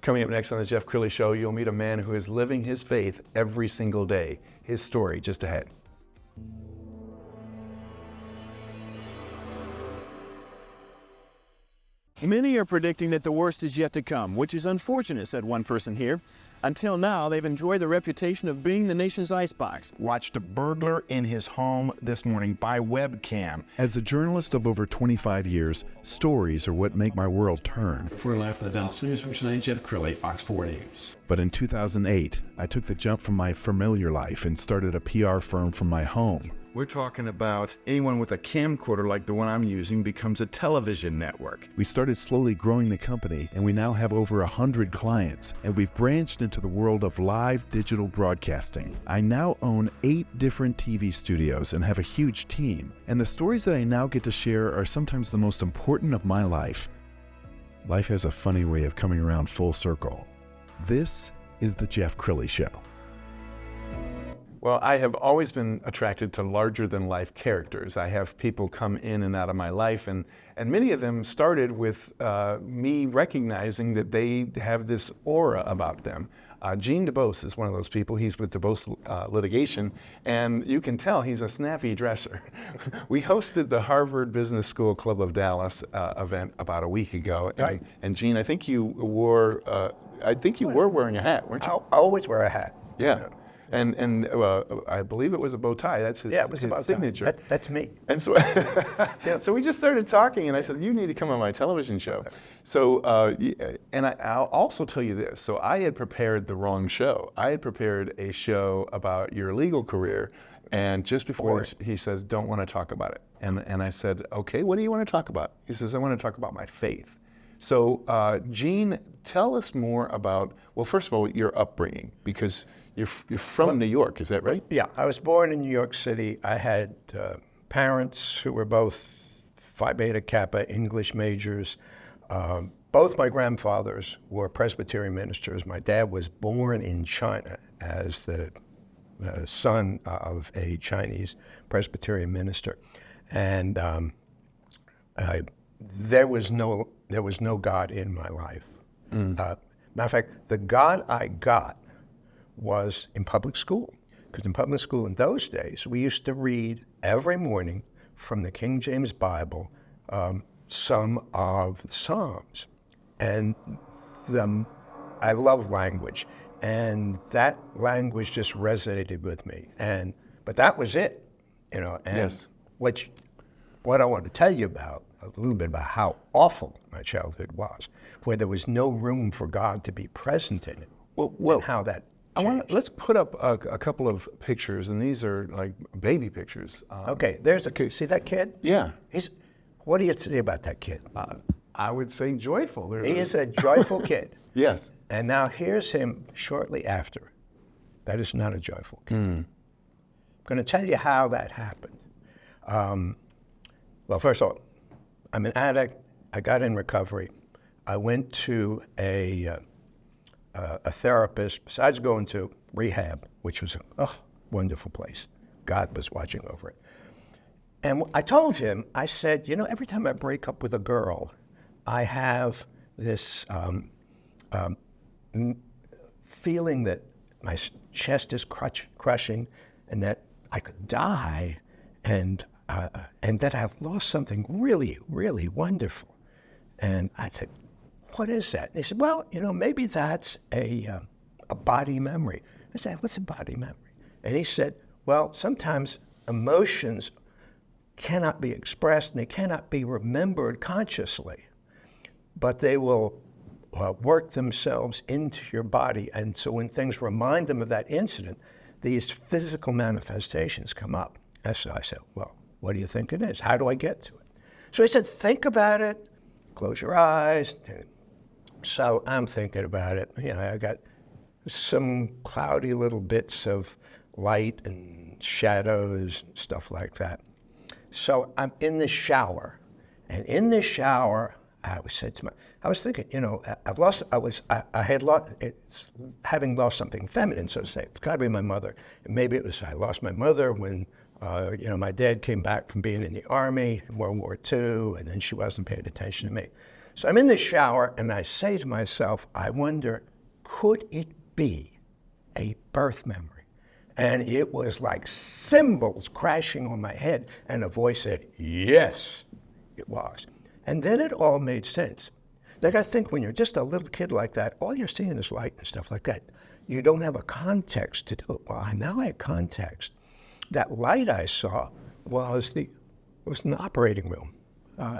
Coming up next on the Jeff Crilley Show, you'll meet a man who is living his faith every single day. His story just ahead. Many are predicting that the worst is yet to come, which is unfortunate, said one person here. Until now, they've enjoyed the reputation of being the nation's icebox. Watched a burglar in his home this morning by webcam. As a journalist of over 25 years, stories are what make my world turn. For Live from the Dallas Newsroom tonight, Jeff Crilley, Fox 4 News. But in 2008, I took the jump from my familiar life and started a PR firm from my home. We're talking about anyone with a camcorder like the one I'm using becomes a television network. We started slowly growing the company, and we now have over 100 clients, and we've branched into the world of live digital broadcasting. I now own 8 different TV studios and have a huge team, and the stories that I now get to share are sometimes the most important of my life. Life has a funny way of coming around full circle. This is the Jeff Crilley Show. Well, I have always been attracted to larger-than-life characters. I have people come in and out of my life, and many of them started with me recognizing that they have this aura about them. DuBose is one of those people. He's with DuBose Litigation, and you can tell he's a snappy dresser. We hosted the Harvard Business School Club of Dallas event about a week ago, and Gene, I think you were wearing a hat, weren't you? I always wear a hat. Yeah. And I believe it was a bow tie. That's his, it was his a bow tie. signature. That's me. And so, so we just started talking, and I said, "You need to come on my television show." So, and I'll also tell you this. So I had prepared the wrong show. I had prepared a show about your legal career, and just before he says, "Don't want to talk about it," and I said, "Okay, what do you want to talk about?" He says, "I want to talk about my faith." So, Gene, tell us more about, well, first of all, your upbringing, because you're from New York, is that right? Yeah, I was born in New York City. I had parents who were both Phi Beta Kappa English majors. Both my grandfathers were Presbyterian ministers. My dad was born in China as the son of a Chinese Presbyterian minister. And there was no God in my life. Matter of fact, the God I got was in public school. Because in public school in those days, we used to read every morning from the King James Bible some of the Psalms. And I love language. And that language just resonated with me. But that was it, you know. And yes. What I want to tell you about, a little bit about how awful my childhood was, where there was no room for God to be present in it, and how that changed. Let's put up a couple of pictures, and these are like baby pictures. Okay, see that kid? Yeah. What do you say about that kid? I would say joyful. He is a joyful kid. Yes. And now here's him shortly after. That is not a joyful kid. I'm going to tell you how that happened. Well, first of all, I'm an addict. I got in recovery. I went to a therapist, besides going to rehab, which was a wonderful place. God was watching over it. And I told him, I said, you know, every time I break up with a girl, I have this feeling that my chest is crushing and that I could die and that I've lost something really, really wonderful. And I said, what is that? And they said, well, you know, maybe that's a body memory. I said, what's a body memory? And he said, well, sometimes emotions cannot be expressed and they cannot be remembered consciously, but they will work themselves into your body. And so when things remind them of that incident, these physical manifestations come up. And so I said, well, what do you think it is? How do I get to it? So he said, think about it, close your eyes. So I'm thinking about it. You know, I got some cloudy little bits of light and shadows, and stuff like that. So I'm in the shower, and in the shower, I was thinking, you know, it's having lost something feminine, so to say. It's got to be my mother. And maybe it was I lost my mother when, you know, my dad came back from being in the Army in World War II, and then she wasn't paying attention to me. So I'm in the shower and I say to myself, I wonder, could it be a birth memory? And it was like cymbals crashing on my head, and a voice said, yes, it was. And then it all made sense. Like, I think when you're just a little kid like that, all you're seeing is light and stuff like that. You don't have a context to do it. Well, now I had context. That light I saw was an operating room.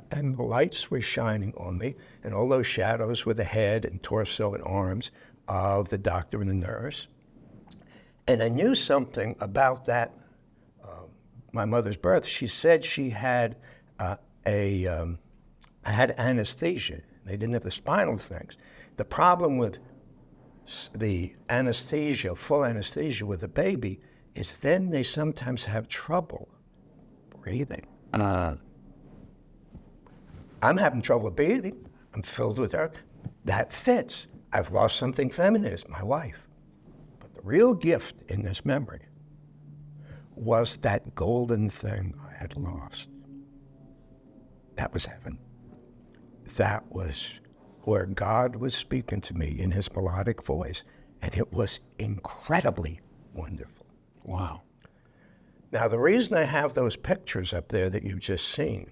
And the lights were shining on me, and all those shadows were the head and torso and arms of the doctor and the nurse. And I knew something about that, my mother's birth. She said she had I had anesthesia. They didn't have the spinal things. The problem with the anesthesia, full anesthesia with a baby, is then they sometimes have trouble breathing. I'm having trouble breathing. I'm filled with earth. That fits. I've lost something feminine. It's my wife. But the real gift in this memory was that golden thing I had lost. That was heaven. That was where God was speaking to me in his melodic voice, and it was incredibly wonderful. Wow. Now, the reason I have those pictures up there that you've just seen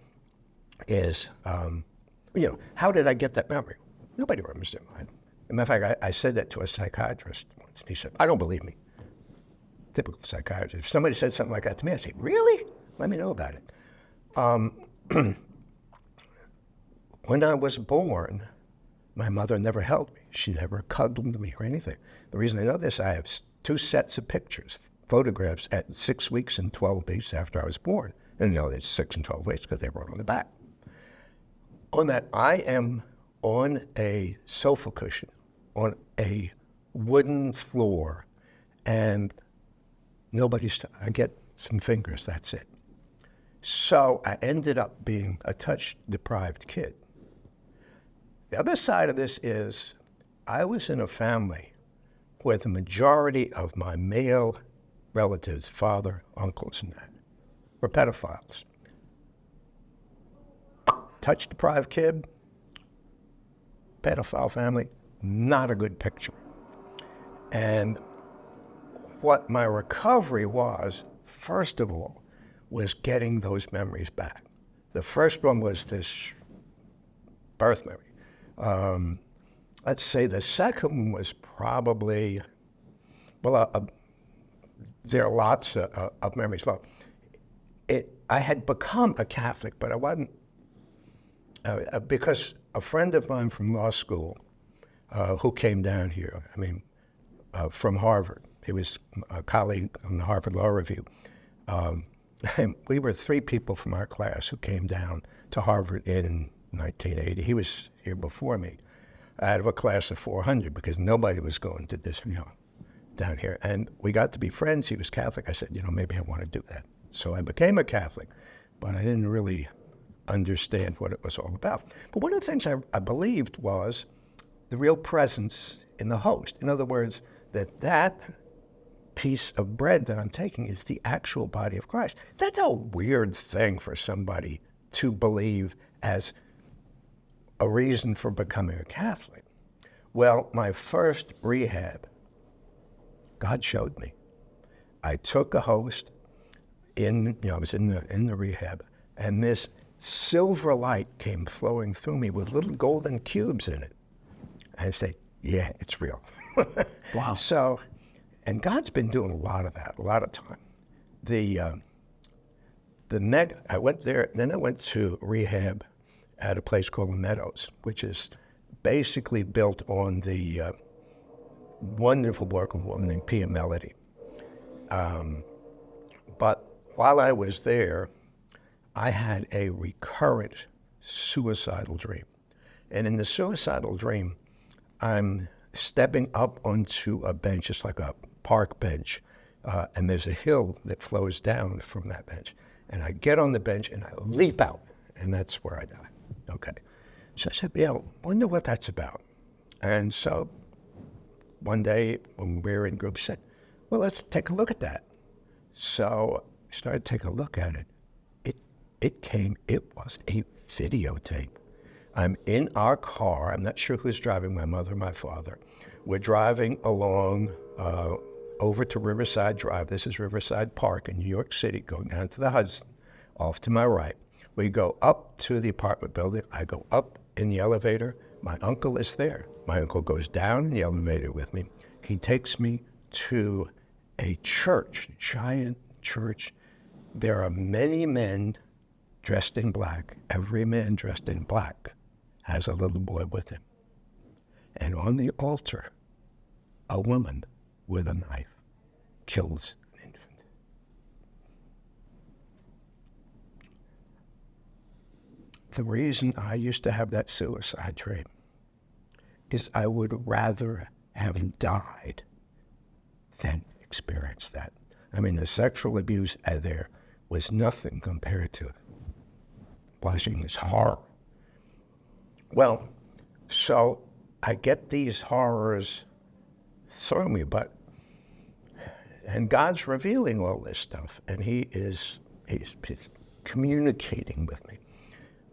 is, how did I get that memory? Nobody remembers it. As a matter of fact, I said that to a psychiatrist once, and he said, I don't believe me. Typical psychiatrist. If somebody said something like that to me, I'd say, really? Let me know about it. When I was born, my mother never held me. She never cuddled me or anything. The reason I know this, I have 2 sets of pictures, photographs at 6 weeks and 12 weeks after I was born. And it's 6 and 12 weeks because they wrote on the back. On that, I am on a sofa cushion, on a wooden floor, and I get some fingers, that's it. So I ended up being a touch-deprived kid. The other side of this is I was in a family where the majority of my male relatives, father, uncles, and that, were pedophiles. Touch-deprived kid, pedophile family, not a good picture. And what my recovery was, first of all, was getting those memories back. The first one was this birth memory. Let's say the second one was probably, there are lots of memories. Well, I had become a Catholic, but I wasn't, because a friend of mine from law school who came down here, from Harvard, he was a colleague on the Harvard Law Review. We were 3 people from our class who came down to Harvard in 1980. He was here before me, out of a class of 400, because nobody was going to this, down here. And we got to be friends. He was Catholic. I said, maybe I want to do that. So I became a Catholic, but I didn't really understand what it was all about. But one of the things I believed was the real presence in the host. In other words, that piece of bread that I'm taking is the actual body of Christ. That's a weird thing for somebody to believe as a reason for becoming a Catholic. Well, my first rehab, God showed me. I took a host I was in the rehab, and this silver light came flowing through me with little golden cubes in it. I said, yeah, it's real. Wow. So, and God's been doing a lot of that, a lot of time. I went there, then I went to rehab at a place called the Meadows, which is basically built on the wonderful work of a woman named Pia Melody. But while I was there, I had a recurrent suicidal dream. And in the suicidal dream, I'm stepping up onto a bench, it's like a park bench, and there's a hill that flows down from that bench. And I get on the bench and I leap out, and that's where I die. Okay. So I said, wonder what that's about. And so one day when we were in group, I said, well, let's take a look at that. So I started to take a look at it. It was a videotape I'm in our car. I'm not sure who's driving, my mother or my father. We're driving along over to Riverside Drive. This is Riverside Park in New York City, going down to the Hudson, off to my right. We go up to the apartment building. I go up in the elevator. My uncle is there. My uncle goes down in the elevator with me. He takes me to a church, giant church. There are many men dressed in black. Every man dressed in black has a little boy with him. And on the altar, a woman with a knife kills an infant. The reason I used to have that suicide dream is I would rather have died than experience that. I mean, the sexual abuse there was nothing compared to watching this horror. Well, so I get these horrors thrown me, and God's revealing all this stuff, and he's communicating with me,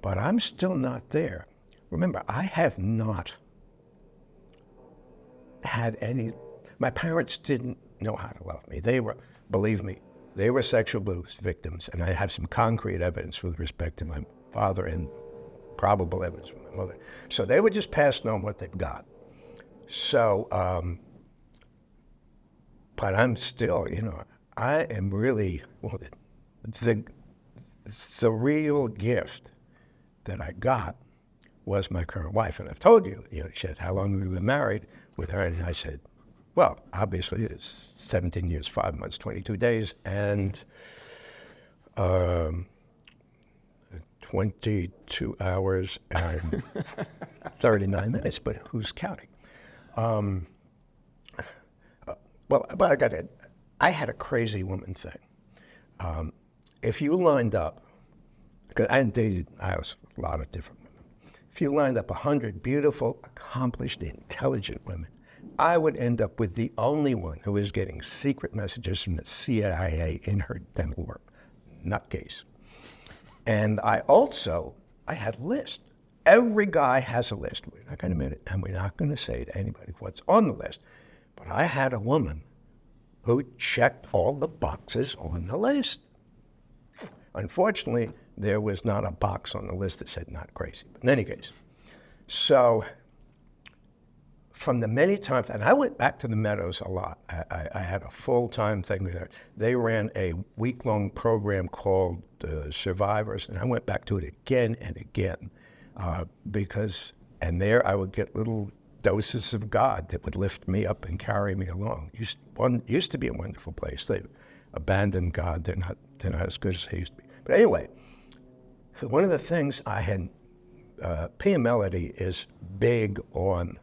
but I'm still not there. Remember, I have not had any, my parents didn't know how to love me. They were, believe me, they were sexual abuse victims, and I have some concrete evidence with respect to my father and probable evidence from my mother. So they were just passing on what they've got. So, but I'm still, I am really, well, the real gift that I got was my current wife. And I've told you, she said, how long have we been married with her? And I said, well, obviously it's 17 years, 5 months, 22 days, and 22 hours and 39 minutes, but who's counting? But I had a crazy woman thing. If you lined up, because I dated, I was a lot of different women. If you lined up 100 beautiful, accomplished, intelligent women, I would end up with the only one who was getting secret messages from the CIA in her dental work. Nutcase. And I had a list. Every guy has a list. We're not going to admit it, and we're not going to say to anybody what's on the list. But I had a woman who checked all the boxes on the list. Unfortunately, there was not a box on the list that said not crazy. But in any case, so from the many times, and I went back to the Meadows a lot. I had a full-time thing there. They ran a week-long program called Survivors, and I went back to it again and again and there I would get little doses of God that would lift me up and carry me along. Used to be a wonderful place. They abandoned God. They're not as good as they used to be. But anyway, so one of the things I had, Pia Melody is big on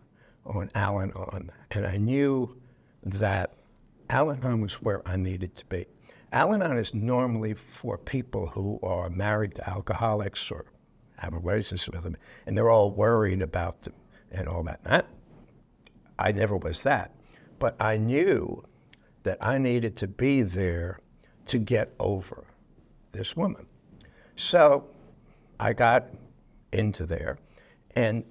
Al-Anon, and I knew that Al-Anon was where I needed to be. Al-Anon is normally for people who are married to alcoholics or have a relationship with them, and they're all worried about them and all that. I never was that, but I knew that I needed to be there to get over this woman. So I got into there, and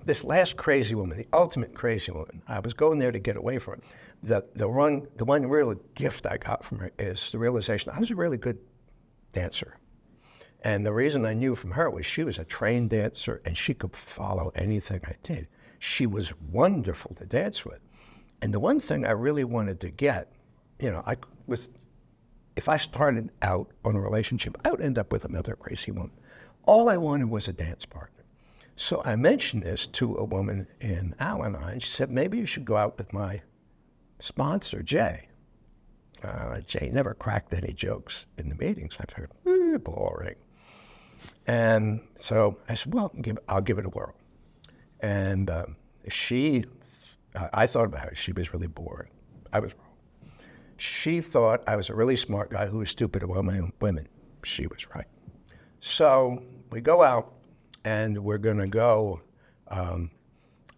this last crazy woman, the ultimate crazy woman, I was going there to get away from her. The one real gift I got from her is the realization I was a really good dancer. And the reason I knew from her was she was a trained dancer and she could follow anything I did. She was wonderful to dance with. And the one thing I really wanted to get, if I started out on a relationship, I would end up with another crazy woman. All I wanted was a dance partner. So I mentioned this to a woman in Al-Anon, and she said, maybe you should go out with my sponsor, Jay. Jay never cracked any jokes in the meetings. I heard, boring. And so I said, well, I'll give it a whirl. And I thought about her. She was really boring. I was wrong. She thought I was a really smart guy who was stupid at women. She was right. So we go out, and we're going to go.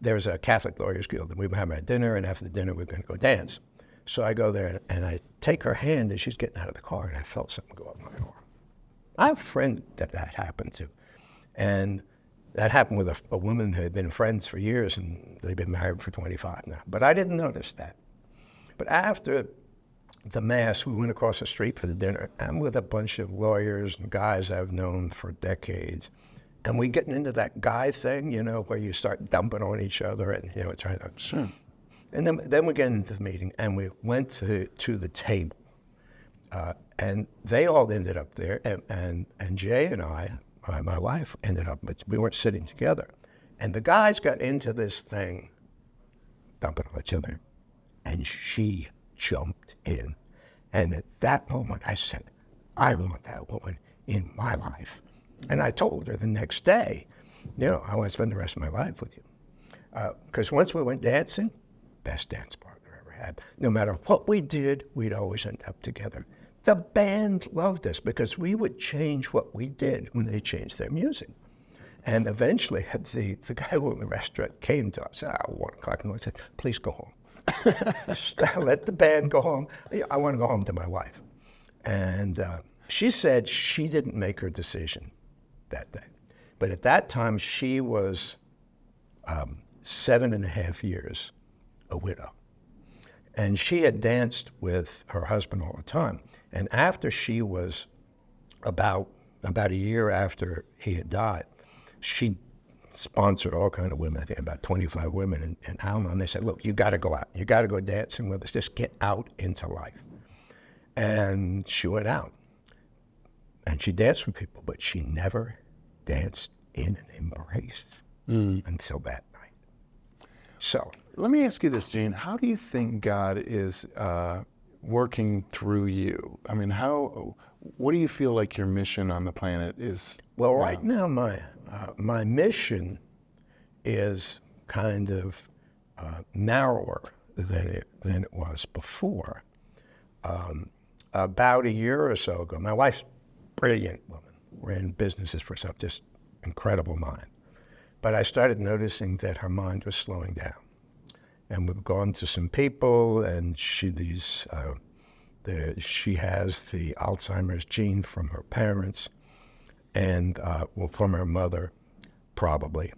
There's a Catholic Lawyers Guild, and we were having a dinner, and after the dinner, we're going to go dance. So I go there and I take her hand as she's getting out of the car, and I felt something go up my arm. I have a friend that happened to. And that happened with a woman who had been friends for years, and they've been married for 25 now. But I didn't notice that. But after the Mass, we went across the street for the dinner. I'm with a bunch of lawyers and guys I've known for decades. And we getting into that guy thing, where you start dumping on each other and, trying to... Sure. And then we get into the meeting, and we went to the table. And they all ended up there, and Jay and I, my wife, ended up, but we weren't sitting together. And the guys got into this thing, dumping on each other, and she jumped in. And at that moment, I said, I want that woman in my life. And I told her the next day, I want to spend the rest of my life with you. Because once we went dancing, best dance partner I ever had. No matter what we did, we'd always end up together. The band loved us because we would change what we did when they changed their music. And eventually, the guy who owned the restaurant came to us at 1 o'clock and said, please go home. Let the band go home. I want to go home to my wife. And she said she didn't make her decision that day. But at that time, she was 7.5 years a widow. And she had danced with her husband all the time. And after she was about a year after he had died, she sponsored all kind of women, I think about 25 women in Alma, and they said, look, you got to go out. You got to go dancing with us. Just get out into life. And she went out. And she danced with people, but she never danced in an embrace until that night. So let me ask you this, Gene. How do you think God is working through you? I mean, what do you feel like your mission on the planet is? Well, right now, my mission is kind of narrower than it was before. About a year or so ago, my wife's a brilliant woman, ran businesses for herself, just incredible mind. But I started noticing that her mind was slowing down. And we've gone to some people, and she has the Alzheimer's gene from her parents, and from her mother, probably.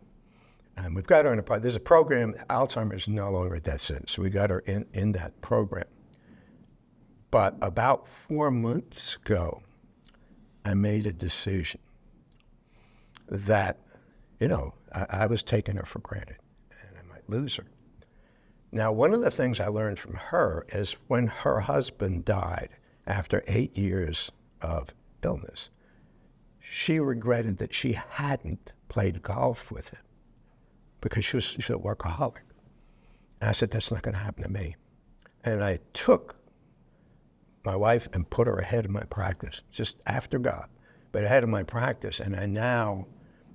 And we've got her there's a program, Alzheimer's is no longer a death sentence, so we got her in that program. But about 4 months ago, I made a decision that, I was taking her for granted, and I might lose her. Now, one of the things I learned from her is when her husband died after 8 years of illness, she regretted that she hadn't played golf with him because she was a workaholic. And I said, that's not going to happen to me. And I took my wife and put her ahead of my practice, just after God, but ahead of my practice. And I now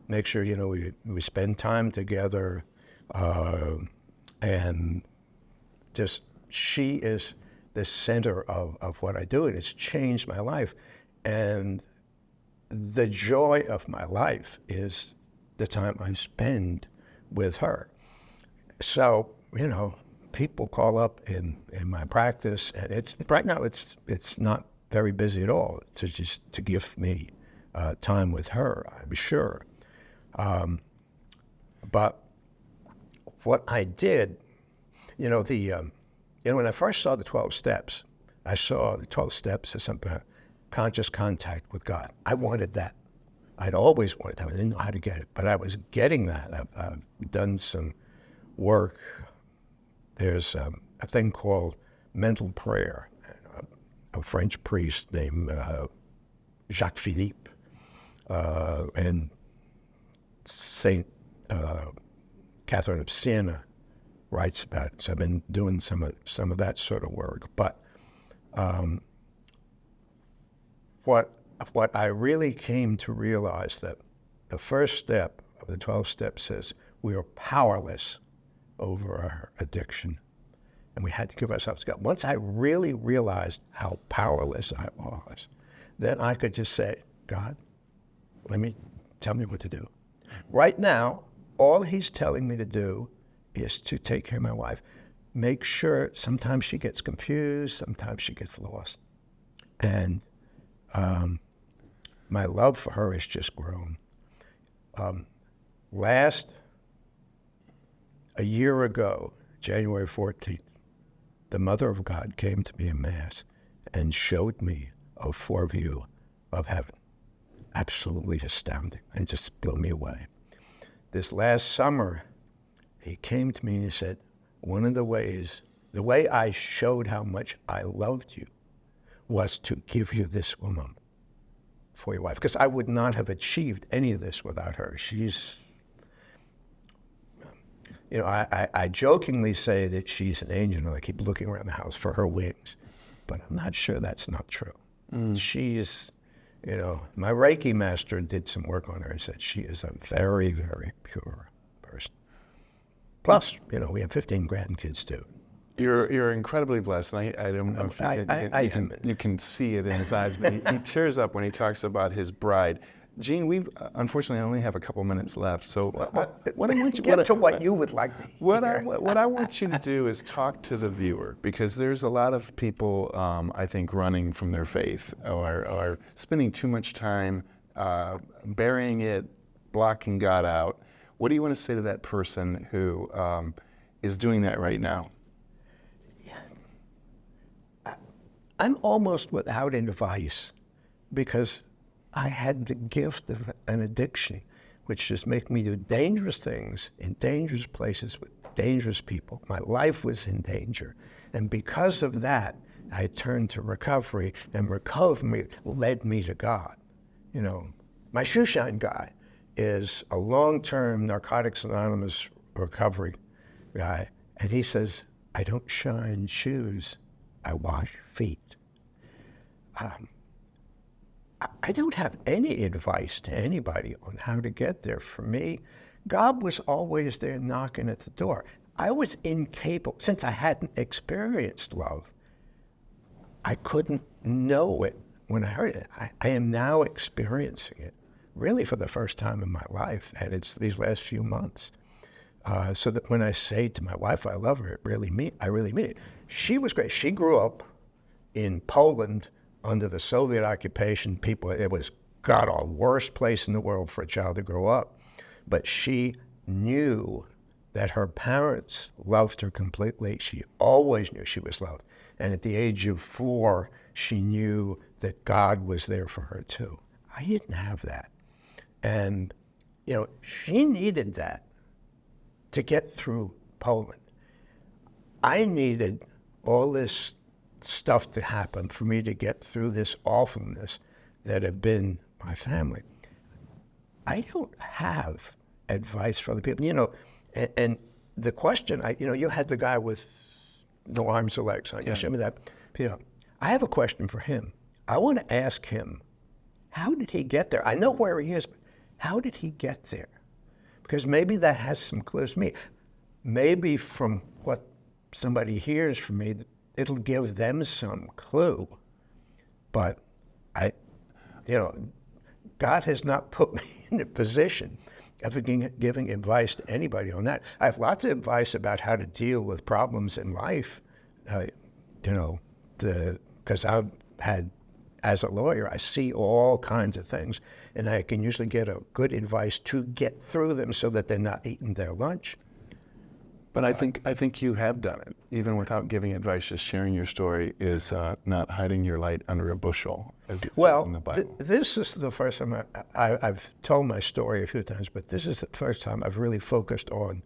make sure, we spend time together, and just she is the center of what I do, and it's changed my life. And the joy of my life is the time I spend with her. So, people call up in my practice, and right now it's not very busy at all to give me time with her, I'm sure. But what I did, when I first saw the 12 steps, I saw the 12 steps as something, conscious contact with God. I wanted that. I'd always wanted that. I didn't know how to get it, but I was getting that. I've done some work. There's a thing called mental prayer. A French priest named Jacques Philippe and Saint Catherine of Siena writes about it. So I've been doing some of that sort of work. But what I really came to realize, that the first step of the 12 steps says we are powerless over our addiction, and we had to give ourselves to God. Once I really realized how powerless I was, then I could just say, God, tell me what to do. Right now, all he's telling me to do is to take care of my wife. make sure, sometimes she gets confused, sometimes she gets lost. And my love for her has just grown. A year ago, January 14th, the Mother of God came to me in Mass and showed me a foreview of heaven. Absolutely astounding, and just blew me away. This last summer, he came to me and he said, one of the ways, the way I showed how much I loved you was to give you this woman for your wife, because I would not have achieved any of this without her. She's, you know, I jokingly say that she's an angel, and I keep looking around the house for her wings, but I'm not sure that's not true. She's, you know, my Reiki master did some work on her and said she is a very, very pure person. Plus, you know, we have 15 grandkids too. You're incredibly blessed, and I don't know if you can see it in his eyes, but he tears up when he talks about his bride. Gene, we've unfortunately only have a couple minutes left, so what I want you get to what you would like to hear. What I want you to do is talk to the viewer, because there's a lot of people, I think, running from their faith or spending too much time burying it, blocking God out. What do you want to say to that person who is doing that right now? I'm almost without advice, because I had the gift of an addiction, which just make me do dangerous things in dangerous places with dangerous people. My life was in danger. And because of that, I turned to recovery, and recovery led me to God. You know, my shoe shine guy is a long-term Narcotics Anonymous recovery guy. And he says, I don't shine shoes, I wash feet. I don't have any advice to anybody on how to get there. For me, God was always there knocking at the door. I was incapable, since I hadn't experienced love, I couldn't know it when I heard it. I am now experiencing it, really for the first time in my life, and it's these last few months. So that when I say to my wife I love her, I really mean it. She was great. She grew up in Poland under the Soviet occupation. It was, God, a worst place in the world for a child to grow up. But she knew that her parents loved her completely. She always knew she was loved. And at the age of 4, she knew that God was there for her too. I didn't have that. And, you know, she needed that to get through Poland. I needed all this stuff to happen for me to get through this awfulness that had been my family. I don't have advice for other people. You know, and the question, you had the guy with no arms or legs. You showed me that. You know, I have a question for him. I want to ask him, how did he get there? I know where he is, but how did he get there? Because maybe that has some clues to me. Maybe from what somebody hears from me, it'll give them some clue. But God has not put me in a position of giving advice to anybody on that. I have lots of advice about how to deal with problems in life, because I've had, as a lawyer, I see all kinds of things, and I can usually get a good advice to get through them so that they're not eating their lunch. But I think you have done it, even without giving advice. Just sharing your story is not hiding your light under a bushel, as it says in the Bible. This is the first time I've told my story a few times, but this is the first time I've really focused on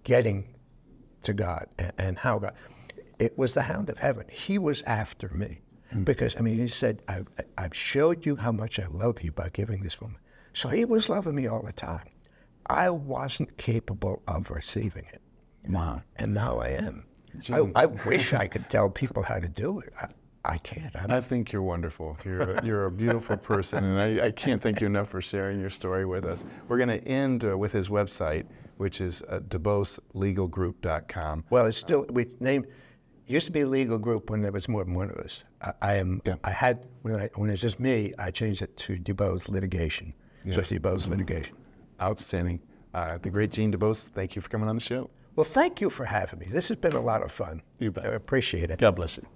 getting to God and how God. It was the Hound of Heaven. He was after me because, he said, I've showed you how much I love you by giving this woman. So he was loving me all the time. I wasn't capable of receiving it. Wow. And now I am. I wish I could tell people how to do it. I can't. I think you're wonderful. You're a beautiful person, and I can't thank you enough for sharing your story with us. We're going to end with his website, which is DuBoseLegalGroup.com. Well, it's still, used to be a legal group when there was more than one of us. When it was just me, I changed it to DuBose Litigation. Yeah. So it's DuBose Litigation. Outstanding. The great Gene DuBose, thank you for coming on the show. Well, thank you for having me. This has been a lot of fun. You bet. I appreciate it. God bless you.